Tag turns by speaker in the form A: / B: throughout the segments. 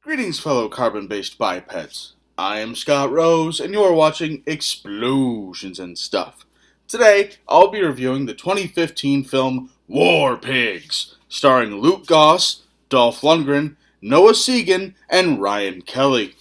A: Greetings, fellow carbon-based bipeds. I am Scott Rose, and you are watching Explosions and Stuff. Today, I'll be reviewing the 2015 film War Pigs, starring Luke Goss, Dolph Lundgren, Noah Segan, and Ryan Kelly.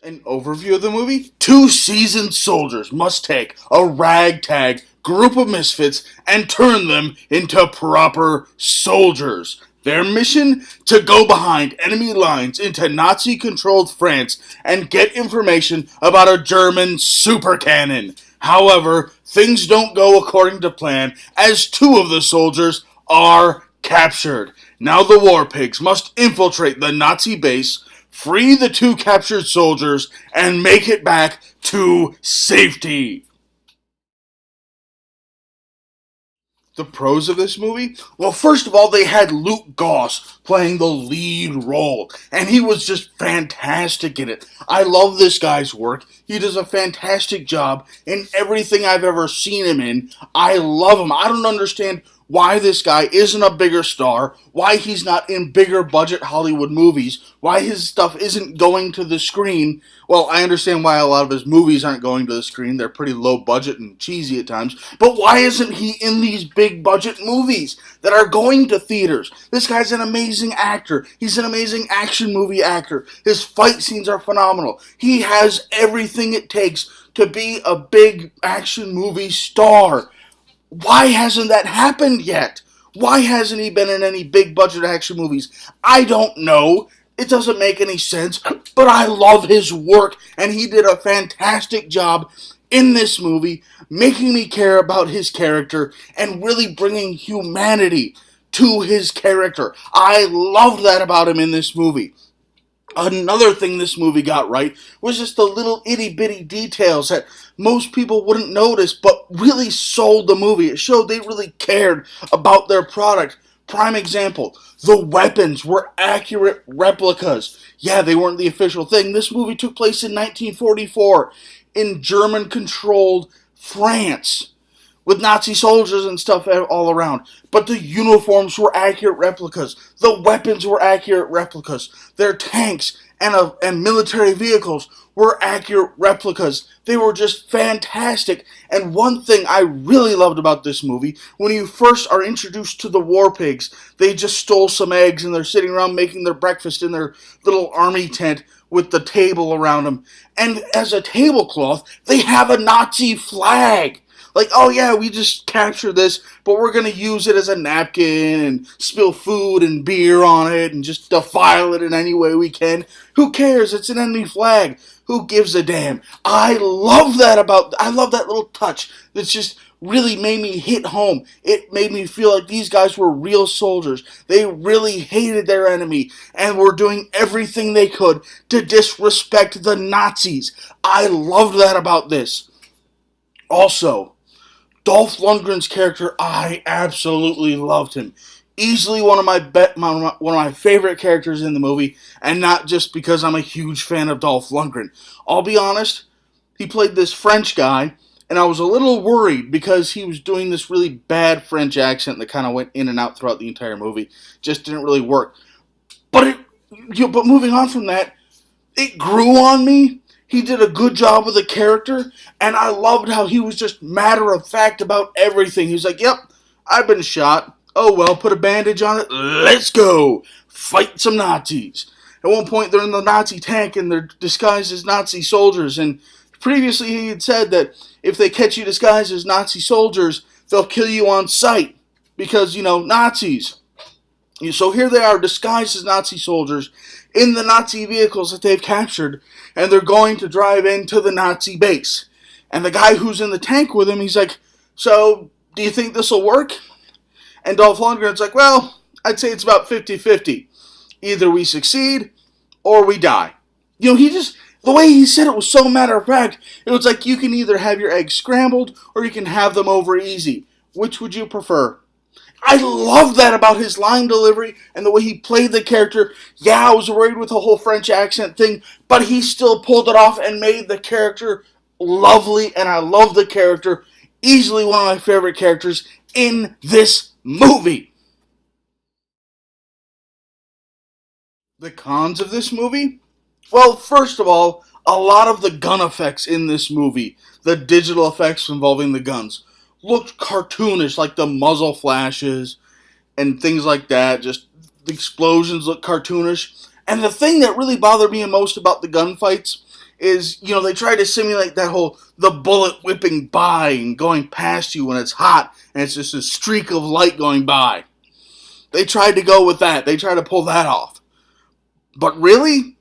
A: An overview of the movie: two seasoned soldiers must take a ragtag group of misfits and turn them into proper soldiers. Their mission? To go behind enemy lines into Nazi-controlled France and get information about a German super cannon. However, things don't go according to plan, as two of the soldiers are captured. Now the War Pigs must infiltrate the Nazi base, free the two captured soldiers, and make it back to safety. The pros of this movie? Well, first of all, they had Luke Goss playing the lead role, and he was just fantastic in it. I love this guy's work. He does a fantastic job in everything I've ever seen him in. I love him. I don't understand why this guy isn't a bigger star, why he's not in bigger budget Hollywood movies, why his stuff isn't going to the screen. Well, I understand why a lot of his movies aren't going to the screen. They're pretty low budget and cheesy at times. But why isn't he in these big budget movies that are going to theaters? This guy's an amazing actor. He's an amazing action movie actor. His fight scenes are phenomenal. He has everything it takes to be a big action movie star. Why hasn't that happened yet? Why hasn't he been in any big budget action movies? I don't know. It doesn't make any sense, but I love his work, and he did a fantastic job in this movie, making me care about his character and really bringing humanity to his character. I loved that about him in this movie. Another thing this movie got right was just the little itty-bitty details that most people wouldn't notice but really sold the movie. It showed they really cared about their product. Prime example, the weapons were accurate replicas. Yeah, they weren't the official thing. This movie took place in 1944 in German-controlled France, with Nazi soldiers and stuff all around. But the uniforms were accurate replicas. The weapons were accurate replicas. Their tanks and military vehicles were accurate replicas. They were just fantastic. And one thing I really loved about this movie, when you first are introduced to the War Pigs, they just stole some eggs and they're sitting around making their breakfast in their little army tent with the table around them. And as a tablecloth, they have a Nazi flag. Like, oh yeah, we just captured this, but we're going to use it as a napkin and spill food and beer on it and just defile it in any way we can. Who cares? It's an enemy flag. Who gives a damn? I love that little touch that's just really made me hit home. It made me feel like these guys were real soldiers. They really hated their enemy and were doing everything they could to disrespect the Nazis. I loved that about this. Also, Dolph Lundgren's character, I absolutely loved him. Easily one of my favorite characters in the movie, and not just because I'm a huge fan of Dolph Lundgren. I'll be honest, he played this French guy, and I was a little worried because he was doing this really bad French accent that kind of went in and out throughout the entire movie. Just didn't really work. But moving on from that, it grew on me. He did a good job with the character, and I loved how he was just matter-of-fact about everything. He was like, yep, I've been shot. Oh, well, put a bandage on it. Let's go. Fight some Nazis. At one point, they're in the Nazi tank, and they're disguised as Nazi soldiers, and previously he had said that if they catch you disguised as Nazi soldiers, they'll kill you on sight because, Nazis. So here they are, disguised as Nazi soldiers, in the Nazi vehicles that they've captured, and they're going to drive into the Nazi base. And the guy who's in the tank with him, he's like, so, do you think this will work? And Dolph Lundgren's like, well, I'd say it's about 50-50. Either we succeed, or we die. The way he said it was so matter-of-fact, it was like you can either have your eggs scrambled, or you can have them over easy. Which would you prefer? I love that about his line delivery and the way he played the character. Yeah, I was worried with the whole French accent thing, but he still pulled it off and made the character lovely, and I love the character. Easily one of my favorite characters in this movie. The cons of this movie? Well, first of all, a lot of the gun effects in this movie, the digital effects involving the guns, looked cartoonish, like the muzzle flashes and things like that. Just the explosions look cartoonish. And the thing that really bothered me most about the gunfights is, they try to simulate that whole the bullet whipping by and going past you when it's hot and it's just a streak of light going by. They tried to go with that. They tried to pull that off. But really,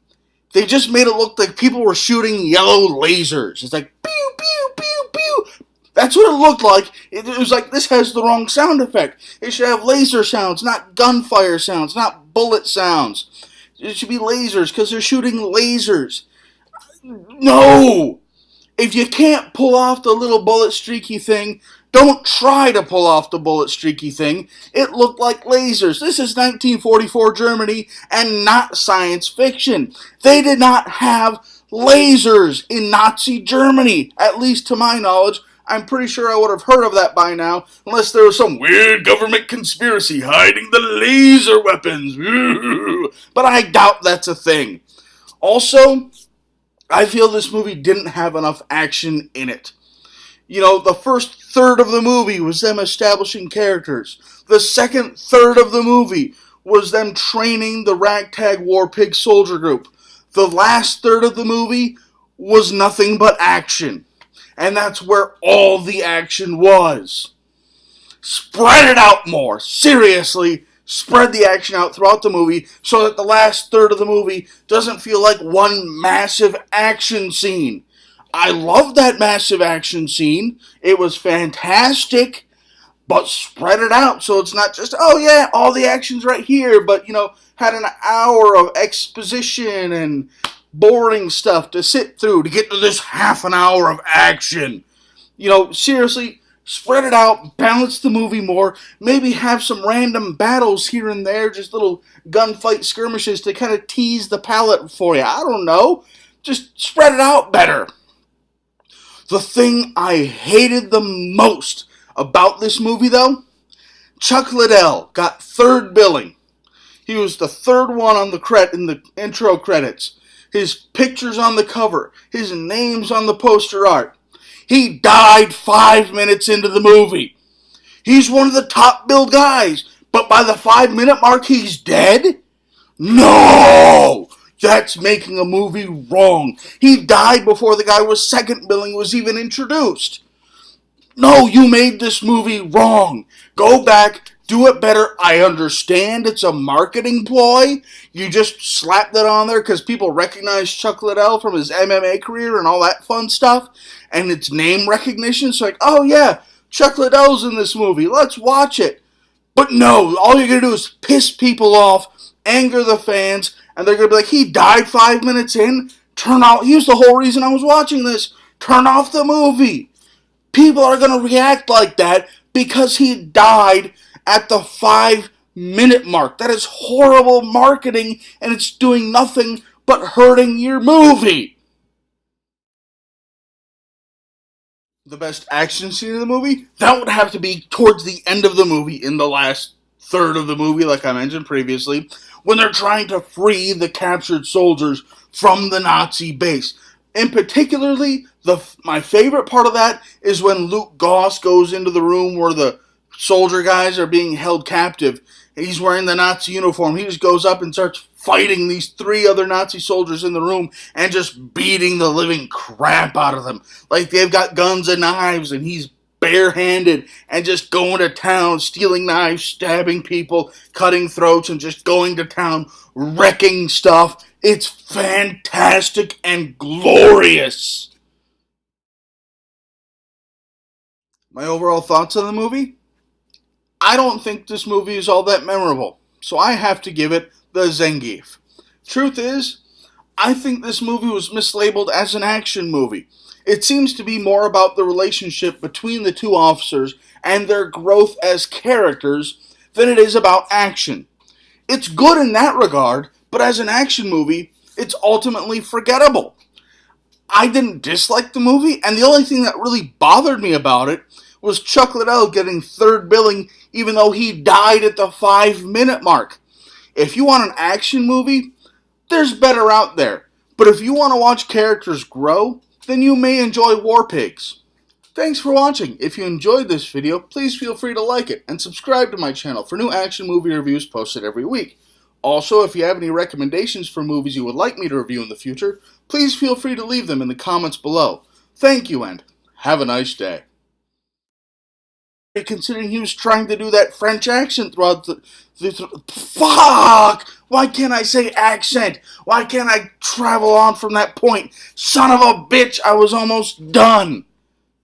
A: they just made it look like people were shooting yellow lasers. It's like pew pew pew pew. That's what it looked like. It was like, this has the wrong sound effect. It should have laser sounds, not gunfire sounds, not bullet sounds. It should be lasers because they're shooting lasers. No! If you can't pull off the little bullet streaky thing, don't try to pull off the bullet streaky thing. It looked like lasers. This is 1944 Germany and not science fiction. They did not have lasers in Nazi Germany, at least to my knowledge. I'm pretty sure I would have heard of that by now, unless there was some weird government conspiracy hiding the laser weapons. But I doubt that's a thing. Also, I feel this movie didn't have enough action in it. The first third of the movie was them establishing characters. The second third of the movie was them training the ragtag war pig soldier group. The last third of the movie was nothing but action. And that's where all the action was. Spread it out more. Seriously, spread the action out throughout the movie so that the last third of the movie doesn't feel like one massive action scene. I loved that massive action scene. It was fantastic, but spread it out so it's not just, oh yeah, all the action's right here, but, had an hour of exposition and boring stuff to sit through to get to this half an hour of action. Seriously, spread it out, balance the movie more, maybe have some random battles here and there, just little gunfight skirmishes to kind of tease the palate for you. I don't know. Just spread it out better. The thing I hated the most about this movie, though, Chuck Liddell got third billing. He was the third one on in the intro credits. His picture's on the cover. His name's on the poster art. He died 5 minutes into the movie. He's one of the top billed guys, but by the 5-minute mark, he's dead? No! That's making a movie wrong. He died before the guy with second billing was even introduced. No, you made this movie wrong. Go back, do it better. I understand it's a marketing ploy. You just slapped that on there because people recognize Chuck Liddell from his MMA career and all that fun stuff. And it's name recognition. So like, oh yeah, Chuck Liddell's in this movie. Let's watch it. But no, all you're going to do is piss people off, anger the fans, and they're going to be like, he died 5 minutes in? Here's the whole reason I was watching this. Turn off the movie. People are going to react like that because he died at the 5-minute mark. That is horrible marketing, and it's doing nothing but hurting your movie. The best action scene of the movie? That would have to be towards the end of the movie, in the last third of the movie, like I mentioned previously, when they're trying to free the captured soldiers from the Nazi base. And particularly, my favorite part of that is when Luke Goss goes into the room where the soldier guys are being held captive. And he's wearing the Nazi uniform. He just goes up and starts fighting these 3 other Nazi soldiers in the room and just beating the living crap out of them. Like they've got guns and knives and he's barehanded and just going to town, stealing knives, stabbing people, cutting throats, and just going to town, wrecking stuff. It's fantastic and glorious. My overall thoughts on the movie? I don't think this movie is all that memorable, so I have to give it the Zangief. Truth is, I think this movie was mislabeled as an action movie. It seems to be more about the relationship between the 2 officers and their growth as characters than it is about action. It's good in that regard, but as an action movie, it's ultimately forgettable. I didn't dislike the movie, and the only thing that really bothered me about it was Chuck Liddell getting third billing even though he died at the 5-minute mark. If you want an action movie, There's better out there, but if you want to watch characters grow, then you may enjoy War Pigs. Thanks for watching. If you enjoyed this video, please feel free to like it and subscribe to my channel for new action movie reviews posted every week. Also, if you have any recommendations for movies you would like me to review in the future, please feel free to leave them in the comments below. Thank you and have a nice day. Considering he was trying to do that French accent throughout the fuck! Why can't I say accent? Why can't I travel on from that point? Son of a bitch, I was almost done!